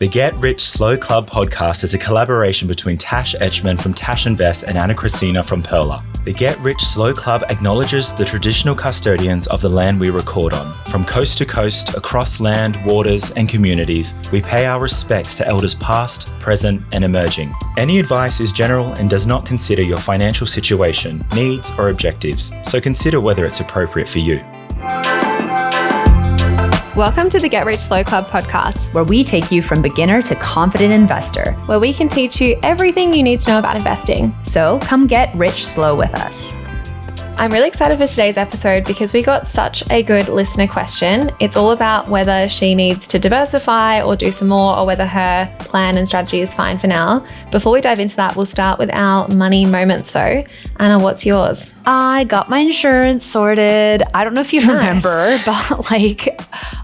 The Get Rich Slow Club podcast is a collaboration between Tash Etchman from Tash Invest and Ana Christina from Perla. The Get Rich Slow Club acknowledges the traditional custodians of the land we record on. From coast to coast, across land, waters, and communities, we pay our respects to elders past, present, and emerging. Any advice is general and does not consider your financial situation, needs, or objectives, so consider whether it's appropriate for you. Welcome to the Get Rich Slow Club podcast, where we take you from beginner to confident investor, where we can teach you everything you need to know about investing. So come get rich slow with us. I'm really excited for today's episode because we got such a good listener question. It's all about whether she needs to diversify or do some more, or whether her plan and strategy is fine for now. Before we dive into that, we'll start with our money moments though. Anna, what's yours? I got my insurance sorted. I don't know if you remember, but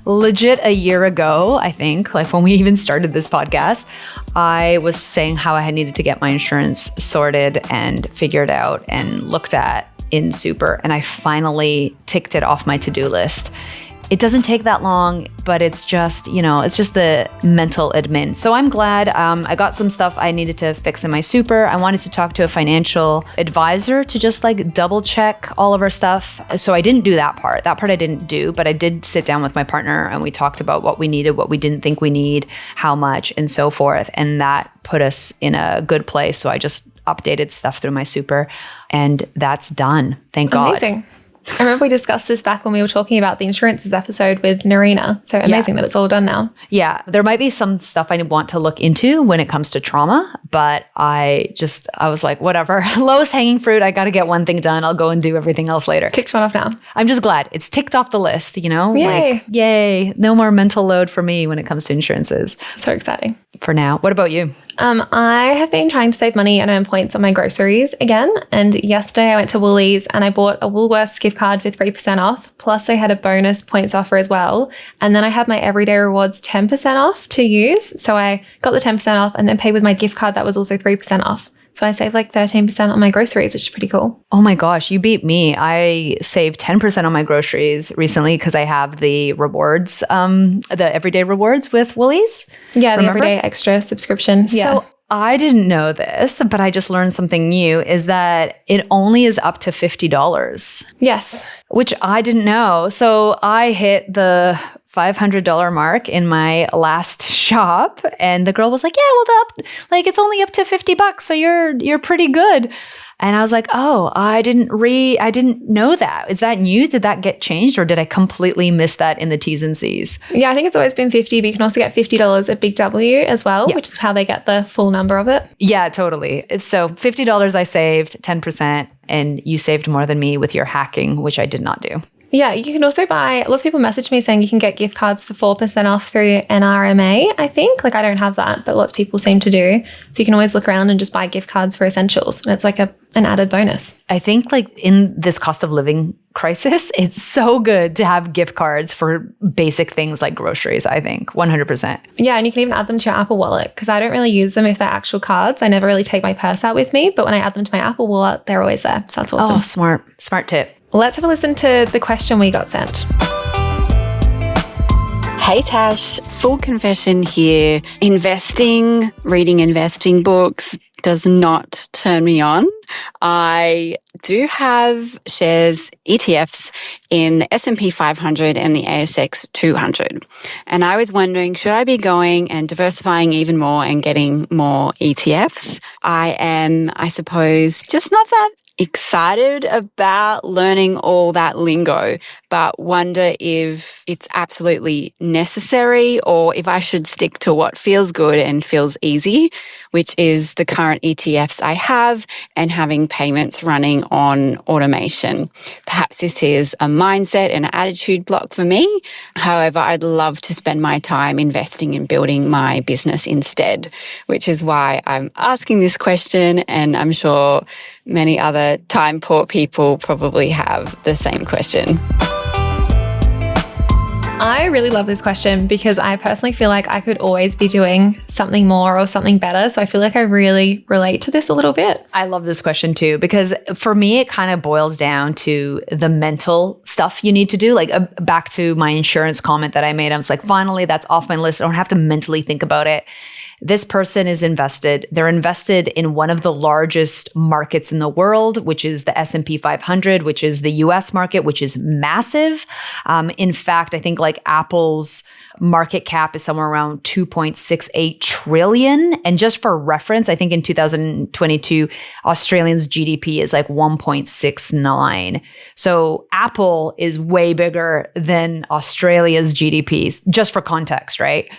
legit a year ago, I think, when we even started this podcast, I was saying how I needed to get my insurance sorted and figured out and looked at in Super, and I finally ticked it off my to-do list. It doesn't take that long, but it's just, it's just the mental admin. So I'm glad I got some stuff I needed to fix in my Super. I wanted to talk to a financial advisor to just double check all of our stuff. So I didn't do that part. That part I didn't do, but I did sit down with my partner and we talked about what we needed, what we didn't think we need, how much, and so forth. And that put us in a good place. So I just updated stuff through my Super and that's done. Thank God. Amazing. I remember we discussed this back when we were talking about the insurances episode with Narina. So amazing that it's all done now. Yeah. There might be some stuff I want to look into when it comes to trauma, but I was like, whatever, lowest hanging fruit. I got to get one thing done. I'll go and do everything else later. Ticked one off now. I'm just glad it's ticked off the list, Yay. Yay. No more mental load for me when it comes to insurances. So exciting. For now. What about you? I have been trying to save money and earn points on my groceries again. And yesterday I went to Woolies and I bought a Woolworths gift card for 3% off. Plus I had a bonus points offer as well. And then I had my everyday rewards 10% off to use. So I got the 10% off and then paid with my gift card that was also 3% off. So I saved 13% on my groceries, which is pretty cool. Oh my gosh, you beat me. I saved 10% on my groceries recently because I have the rewards, the everyday rewards with Woolies. Yeah, Remember? The everyday extra subscription. Yeah. So I didn't know this, but I just learned something new, is that it only is up to $50. Yes. Which I didn't know. So I hit the $500 mark in my last shop and the girl was like, yeah, well, it's only up to $50. So you're pretty good. And I was like, oh, I didn't know that. Is that new? Did that get changed or did I completely miss that in the T's and C's? Yeah, I think it's always been 50, but you can also get $50 at Big W as well, which is how they get the full number of it. Yeah, totally. So $50 I saved, 10%, and you saved more than me with your hacking, which I did not do. Yeah, you can also buy, lots of people message me saying you can get gift cards for 4% off through NRMA, I think. I don't have that, but lots of people seem to do. So you can always look around and just buy gift cards for essentials. And it's an added bonus. I think in this cost of living crisis, it's so good to have gift cards for basic things like groceries, I think, 100%. Yeah, and you can even add them to your Apple Wallet because I don't really use them if they're actual cards. I never really take my purse out with me, but when I add them to my Apple Wallet, they're always there. So that's awesome. Oh, smart. Smart tip. Let's have a listen to the question we got sent. Hey Tash, full confession here. Reading investing books does not turn me on. I do have shares, ETFs in the S&P 500 and the ASX 200. And I was wondering, should I be going and diversifying even more and getting more ETFs? I am, I suppose, just not that excited about learning all that lingo, but wonder if it's absolutely necessary or if I should stick to what feels good and feels easy, which is the current ETFs I have and having payments running on automation. Perhaps this is a mindset and attitude block for me. However, I'd love to spend my time investing in building my business instead, which is why I'm asking this question, and I'm sure many other time-poor people probably have the same question. I really love this question because I personally feel like I could always be doing something more or something better. So I feel like I really relate to this a little bit. I love this question too, because for me, it kind of boils down to the mental stuff you need to do. Like back to my insurance comment that I made, I was like, finally, that's off my list. I don't have to mentally think about it. This person is invested. They're invested in one of the largest markets in the world, which is the S&P 500, which is the US market, which is massive. In fact, I think like Apple's market cap is somewhere around 2.68 trillion. And just for reference, I think in 2022, Australia's GDP is like 1.69. So Apple is way bigger than Australia's GDP, just for context, right?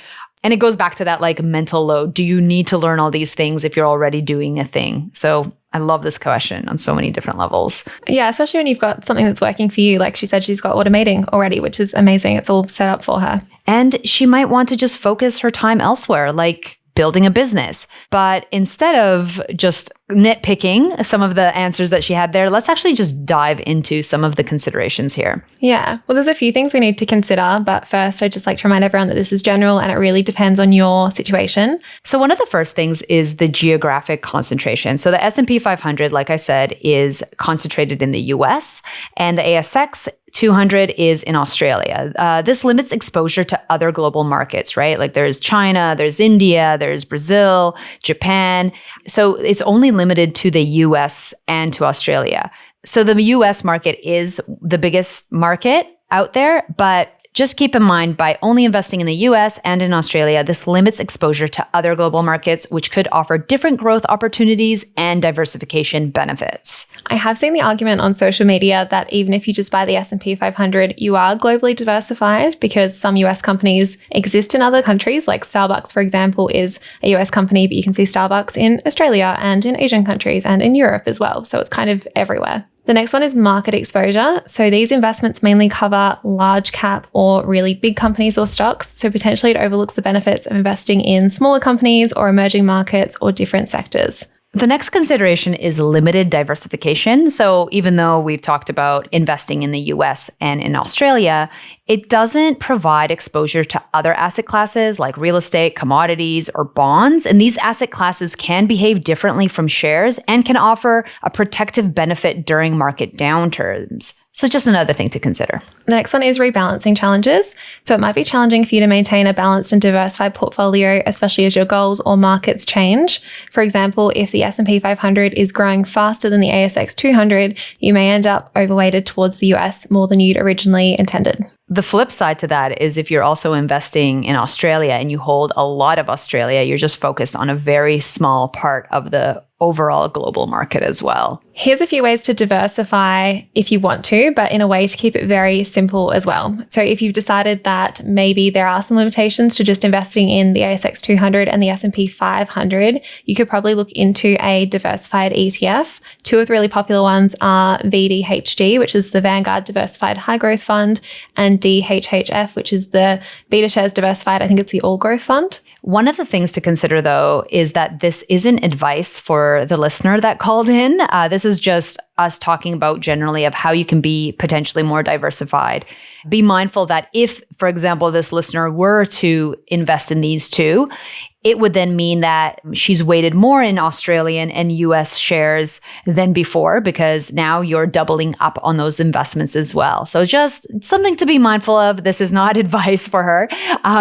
And it goes back to that like mental load. Do you need to learn all these things if you're already doing a thing? So I love this question on so many different levels. Yeah, especially when you've got something that's working for you. Like she said, she's got automating already, which is amazing. It's all set up for her. And she might want to just focus her time elsewhere, like building a business. But instead of just nitpicking some of the answers that she had there, let's actually just dive into some of the considerations here. Yeah. Well, there's a few things we need to consider. But first, I'd just like to remind everyone that this is general and it really depends on your situation. So one of the first things is the geographic concentration. So the S&P 500, like I said, is concentrated in the US, and the ASX 200 is in Australia. This limits exposure to other global markets, right? Like there's China, there's India, there's Brazil, Japan. So it's only limited to the US and to Australia. So the US market is the biggest market out there, but just keep in mind, by only investing in the US and in Australia, this limits exposure to other global markets, which could offer different growth opportunities and diversification benefits. I have seen the argument on social media that even if you just buy the S&P 500, you are globally diversified because some US companies exist in other countries. Like Starbucks, for example, is a US company, but you can see Starbucks in Australia and in Asian countries and in Europe as well. So it's kind of everywhere. The next one is market exposure. So these investments mainly cover large cap or really big companies or stocks. So potentially it overlooks the benefits of investing in smaller companies or emerging markets or different sectors. The next consideration is limited diversification. So even though we've talked about investing in the US and in Australia, it doesn't provide exposure to other asset classes like real estate, commodities, or bonds. And these asset classes can behave differently from shares and can offer a protective benefit during market downturns. So just another thing to consider. The next one is rebalancing challenges. So it might be challenging for you to maintain a balanced and diversified portfolio, especially as your goals or markets change. For example, if the S&P 500 is growing faster than the ASX 200, you may end up overweighted towards the US more than you'd originally intended. The flip side to that is if you're also investing in Australia and you hold a lot of Australia, you're just focused on a very small part of the overall global market as well. Here's a few ways to diversify if you want to, but in a way to keep it very simple as well. So if you've decided that maybe there are some limitations to just investing in the ASX 200 and the S&P 500, you could probably look into a diversified ETF. Two of the really popular ones are VDHD, which is the Vanguard Diversified High Growth Fund, and DHHF, which is the BetaShares Diversified, I think it's the All Growth Fund. One of the things to consider, though, is that this isn't advice for the listener that called in. This is just us talking about generally of how you can be potentially more diversified. Be mindful that if, for example, this listener were to invest in these two, it would then mean that she's weighted more in Australian and US shares than before, because now you're doubling up on those investments as well. So just something to be mindful of. This is not advice for her.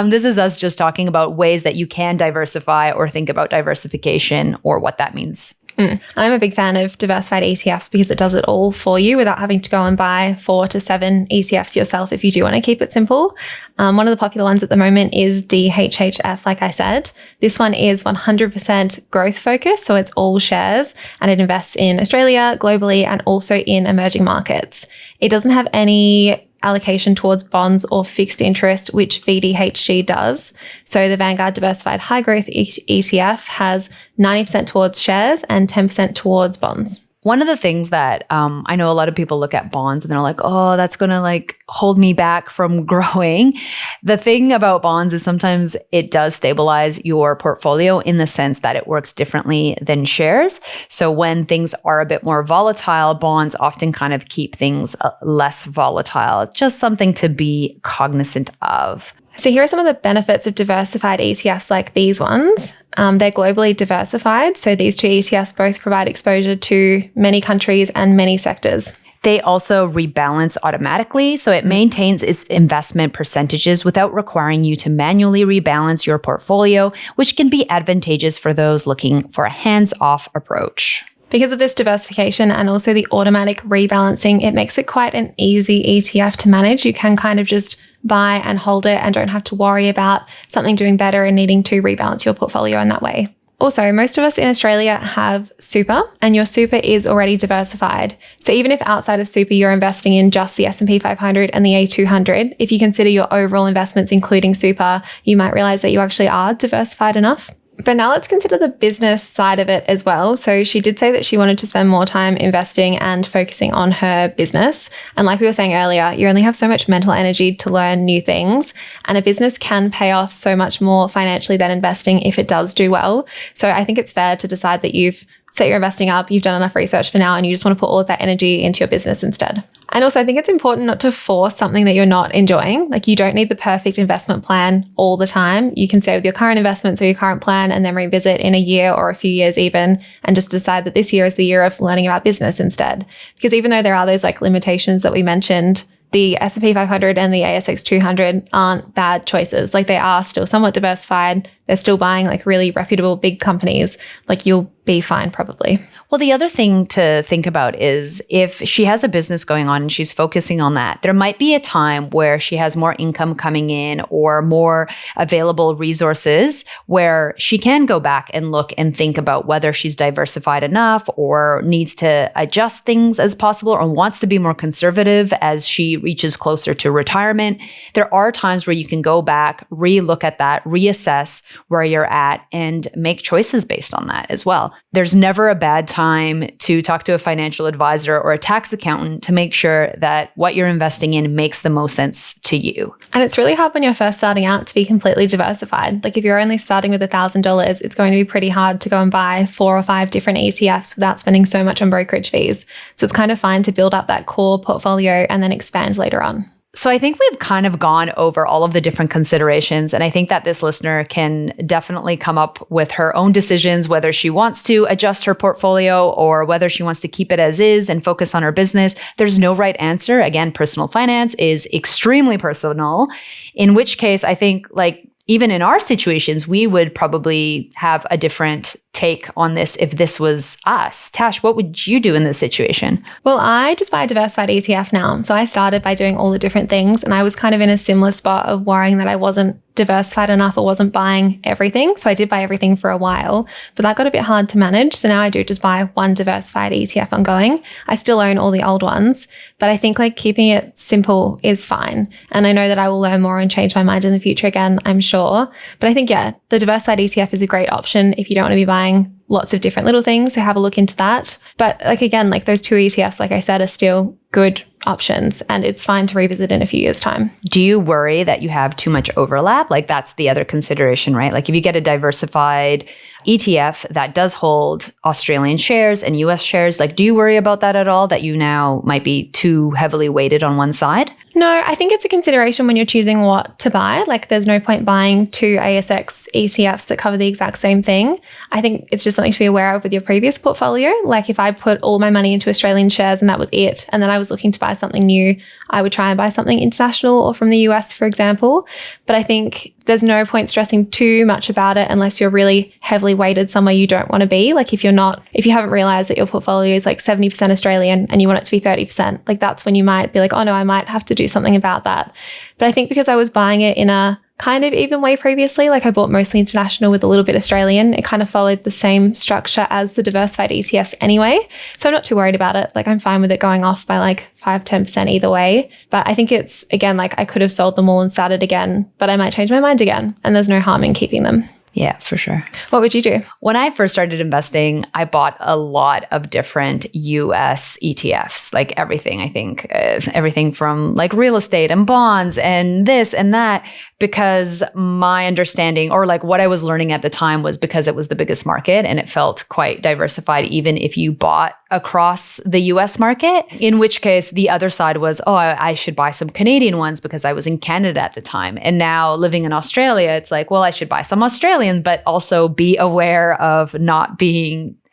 This is us just talking about ways that you can diversify or think about diversification or what that means. And I'm a big fan of diversified ETFs because it does it all for you without having to go and buy 4 to 7 ETFs yourself if you do want to keep it simple. One of the popular ones at the moment is DHHF, like I said. This one is 100% growth focused, so it's all shares, and it invests in Australia, globally, and also in emerging markets. It doesn't have any allocation towards bonds or fixed interest, which VDHG does. So the Vanguard Diversified High Growth ETF has 90% towards shares and 10% towards bonds. One of the things that I know a lot of people look at bonds and they're like, oh, that's going to like hold me back from growing. The thing about bonds is sometimes it does stabilize your portfolio in the sense that it works differently than shares. So when things are a bit more volatile, bonds often kind of keep things less volatile. Just something to be cognizant of. So here are some of the benefits of diversified ETFs like these ones. They're globally diversified. So these two ETFs both provide exposure to many countries and many sectors. They also rebalance automatically. So it maintains its investment percentages without requiring you to manually rebalance your portfolio, which can be advantageous for those looking for a hands-off approach. Because of this diversification and also the automatic rebalancing, it makes it quite an easy ETF to manage. You can kind of just buy and hold it and don't have to worry about something doing better and needing to rebalance your portfolio in that way. Also, most of us in Australia have super, and your super is already diversified. So even if outside of super you're investing in just the S&P 500 and the A200, if you consider your overall investments including super, you might realize that you actually are diversified enough. But now let's consider the business side of it as well. So she did say that she wanted to spend more time investing and focusing on her business. And like we were saying earlier, you only have so much mental energy to learn new things. And a business can pay off so much more financially than investing if it does do well. So I think it's fair to decide that you've set your investing up, you've done enough research for now, and you just want to put all of that energy into your business instead. And also, I think it's important not to force something that you're not enjoying. Like, you don't need the perfect investment plan all the time. You can stay with your current investments or your current plan and then revisit in a year or a few years even, and just decide that this year is the year of learning about business instead. Because even though there are those like limitations that we mentioned, the S&P 500 and the ASX 200 aren't bad choices. Like, they are still somewhat diversified. They're still buying like really reputable big companies. Like, you'll be fine probably. Well, the other thing to think about is if she has a business going on and she's focusing on that, there might be a time where she has more income coming in or more available resources where she can go back and look and think about whether she's diversified enough or needs to adjust things as possible or wants to be more conservative as she reaches closer to retirement. There are times where you can go back, re-look at that, reassess where you're at, and make choices based on that as well. There's never a bad time to talk to a financial advisor or a tax accountant to make sure that what you're investing in makes the most sense to you. And it's really hard when you're first starting out to be completely diversified. Like, if you're only starting with $1,000, it's going to be pretty hard to go and buy 4 or 5 different ETFs without spending so much on brokerage fees. So it's kind of fine to build up that core portfolio and then expand later on. So I think we've kind of gone over all of the different considerations, and I think that this listener can definitely come up with her own decisions, whether she wants to adjust her portfolio or whether she wants to keep it as is and focus on her business. There's no right answer. Again, personal finance is extremely personal, in which case I think, like, even in our situations, we would probably have a different take on this if this was us. Tash, what would you do in this situation? Well, I just buy a diversified ETF now. So I started by doing all the different things, and I was kind of in a similar spot of worrying that I wasn't diversified enough or wasn't buying everything. So I did buy everything for a while, but that got a bit hard to manage. So now I do just buy one diversified ETF ongoing. I still own all the old ones, but I think like keeping it simple is fine. And I know that I will learn more and change my mind in the future again, I'm sure. But I think, yeah, the diversified ETF is a great option if you don't want to be buying lots of different little things. So have a look into that. But like, again, like those 2 ETFs, like I said, are still good options, and it's fine to revisit in a few years' time. Do you worry that you have too much overlap? Like, that's the other consideration, right? Like, if you get a diversified ETF that does hold Australian shares and US shares, like, do you worry about that at all, that you now might be too heavily weighted on one side? No, I think it's a consideration when you're choosing what to buy. Like, there's no point buying 2 ASX ETFs that cover the exact same thing. I think it's just something to be aware of with your previous portfolio. Like, if I put all my money into Australian shares and that was it, and then I was looking to buy something new, I would try and buy something international or from the US, for example. But I think there's no point stressing too much about it unless you're really heavily weighted somewhere you don't want to be. Like, if you haven't realized that your portfolio is like 70% Australian and you want it to be 30%, like that's when you might be like, oh no, I might have to do something about that. But I think because I was buying it in a kind of even way previously, like I bought mostly international with a little bit Australian, it kind of followed the same structure as the diversified ETFs anyway. So I'm not too worried about it. Like, I'm fine with it going off by like 5-10% either way. But I think it's, again, like I could have sold them all and started again, but I might change my mind again, and there's no harm in keeping them. Yeah, for sure. What would you do? When I first started investing, I bought a lot of different US ETFs, like everything, I think, everything from like real estate and bonds and this and that, because my understanding or like what I was learning at the time was because it was the biggest market and it felt quite diversified, even if you bought across the US market, in which case the other side was, oh, I should buy some Canadian ones because I was in Canada at the time. And now living in Australia, it's like, well, I should buy some Australian, but also be aware of not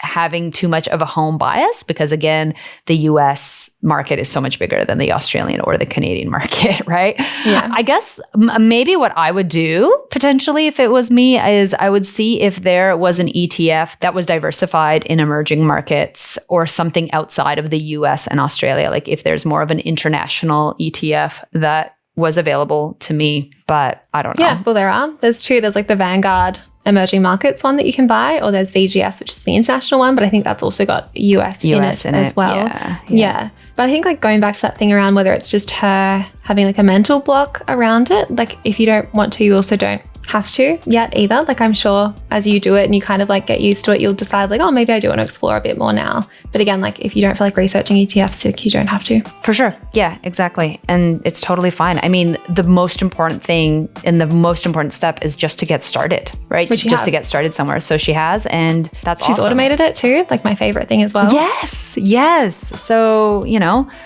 having too much of a home bias, because again, the US market is so much bigger than the Australian or the Canadian market, right? Yeah. I guess maybe what I would do potentially if it was me is I would see if there was an ETF that was diversified in emerging markets or something outside of the US and Australia, like if there's more of an international ETF that was available to me, but I don't know. Yeah, well, there's two. There's like the Vanguard emerging markets one that you can buy, or there's VGS, which is the international one, but I think that's also got US in it as well. Yeah. But I think like going back to that thing around whether it's just her having like a mental block around it, like if you don't want to, you also don't have to yet either. Like I'm sure as you do it and you kind of like get used to it, you'll decide like, oh, maybe I do want to explore a bit more now. But again, like if you don't feel like researching ETFs, like you don't have to. For sure. Yeah, exactly. And it's totally fine. I mean, the most important thing and the most important step is just to get started, right? Just to get started somewhere. So she has, and She's awesome. Automated it too. Like my favorite thing as well. Yes. So,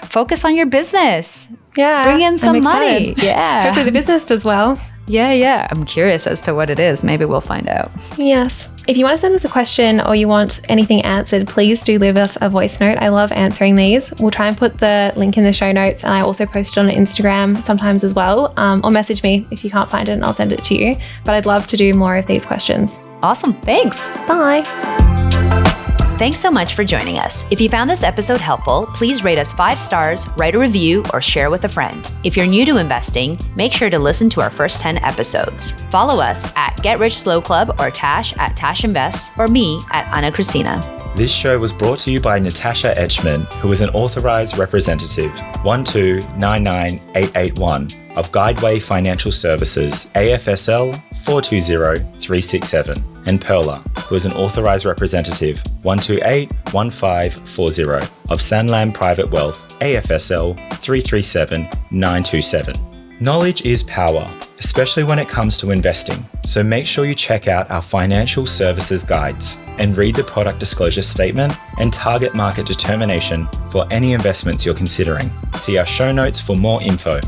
focus on your business. Yeah. Bring in some money. Yeah. Hopefully the business does well. Yeah. I'm curious as to what it is. Maybe we'll find out. Yes. If you want to send us a question or you want anything answered, please do leave us a voice note. I love answering these. We'll try and put the link in the show notes, and I also post it on Instagram sometimes as well. Or message me if you can't find it and I'll send it to you. But I'd love to do more of these questions. Awesome. Thanks. Bye. Thanks so much for joining us. If you found this episode helpful, please rate us 5 stars, write a review, or share with a friend. If you're new to investing, make sure to listen to our first 10 episodes. Follow us at Get Rich Slow Club or Tash at Tash Invest or me at Ana Cristina. This show was brought to you by Natasha Etchman, who is an authorized representative 1299881 of Guideway Financial Services, AFSL 420367, and Perla, who is an authorized representative 1281540 of Sanlam Private Wealth, AFSL 337927. Knowledge is power, especially when it comes to investing. So make sure you check out our financial services guides and read the product disclosure statement and target market determination for any investments you're considering. See our show notes for more info.